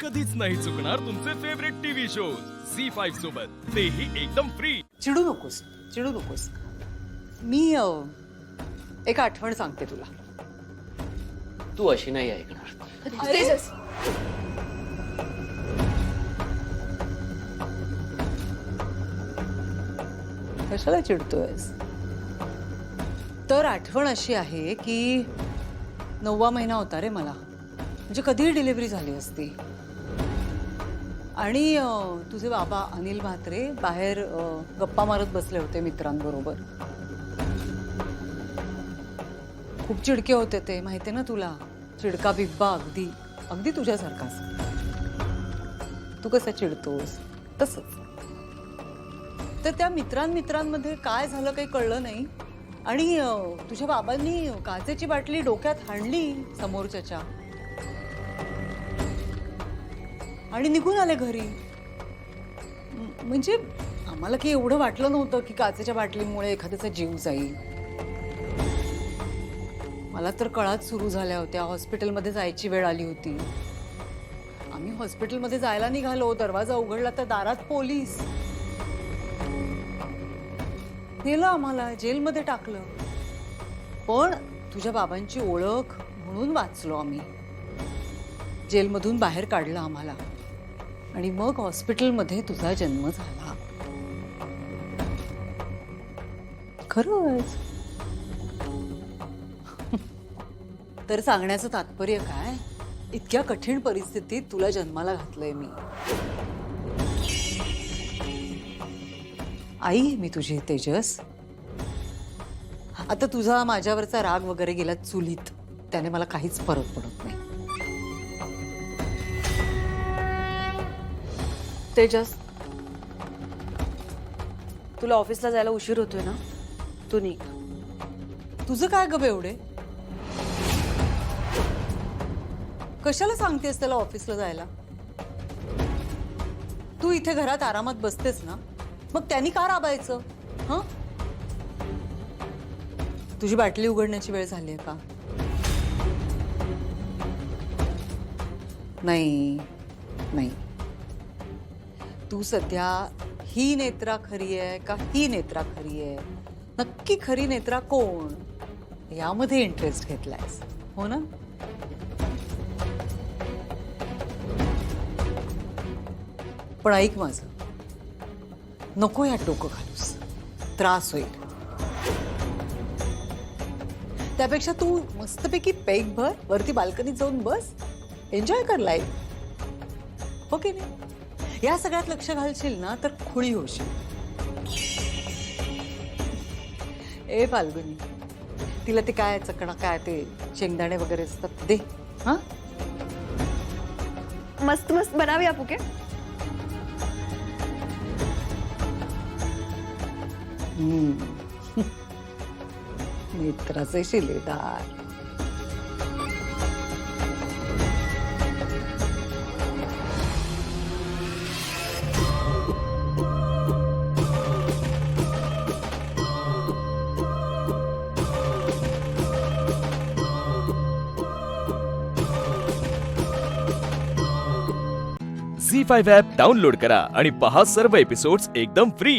कधीच नाही चुकणार तुमचे फेवरेट टीव्ही शोज झी5 सोबत, तेही एकदम फ्री. चिडू नकोस, चिडू नकोस. मी एक आठवण सांगते तुला. तू अशी नाही ऐकणार. तेजस, कशाला चिडतोयस? तर आठवण अशी आहे की 9वा महिना होता रे मला, म्हणजे कधी डिलिव्हरी झाली असती. आणि तुझे बाबा अनिल म्हात्रे बाहेर गप्पा मारत बसले होते मित्रांबरोबर. खूप चिडके होते ते, माहिती ना तुला. चिडका बिब्बा, अगदी अगदी तुझ्यासारखाच. तू कसा चिडतोस तसंच. तर त्या मित्रांमध्ये काय झालं काही कळलं नाही. आणि तुझ्या बाबांनी काचेची बाटली डोक्यात हाणली समोरच्याच्या आणि निघून आले घरी. म्हणजे आम्हाला काही एवढं वाटलं नव्हतं की काचेच्या बाटलीमुळे एखाद्याचा जीव जाईल. मला तर कळाच सुरू झाल्या होत्या. हॉस्पिटलमध्ये जायची वेळ आली होती. आम्ही हॉस्पिटलमध्ये जायला निघालो. दरवाजा उघडला तर दारात पोलीस. नेलं आम्हाला, जेलमध्ये टाकलं. पण तुझ्या बाबांची ओळख म्हणून वाचलो आम्ही. जेलमधून बाहेर काढलं आम्हाला. आणि मग हॉस्पिटलमध्ये तुझा जन्म झाला. खरंच. तर सांगण्याचं तात्पर्य काय, इतक्या कठीण परिस्थितीत तुला जन्माला घातलंय मी. आई आहे मी तुझी तेजस. आता तुझा माझ्यावरचा राग वगैरे गेला चुलीत, त्याने मला काहीच फरक पडत नाही. तेजस, तुला ऑफिसला जायला उशीर होतोय ना, तू निघ. तुझं काय ग एवढे? कशाला सांगतेस त्याला ऑफिसला जायला? तू इथे घरात आरामात बसतेस ना, मग त्यांनी का राबायचं? हं? तुझी बाटली उघडण्याची वेळ झाली आहे का? नाही नाही. तू सध्या ही नेत्रा खरी आहे का ही नेत्रा खरी आहे, नक्की खरी नेत्रा कोण, यामध्ये इंटरेस्ट घेतलायस हो ना? पण ऐक माझं, नको यात डोकं घालूस, त्रास होईल. त्यापेक्षा तू मस्तपैकी पेक भर, वरती बाल्कनीत जाऊन बस, एन्जॉय कर लाईफ. हो की नाही? या सगळ्यात लक्ष घालशील ना तर खुळी होशील. ए फाल्गुनी, तिला ते काय चकणा, काय ते शेंगदाणे वगैरे असतात दे. हा, मस्त मस्त बनावी पुके. मित्राचे शिलेदार. झी5 ॲप डाउनलोड करा आणि पहा सर्व एपिसोड्स एकदम फ्री.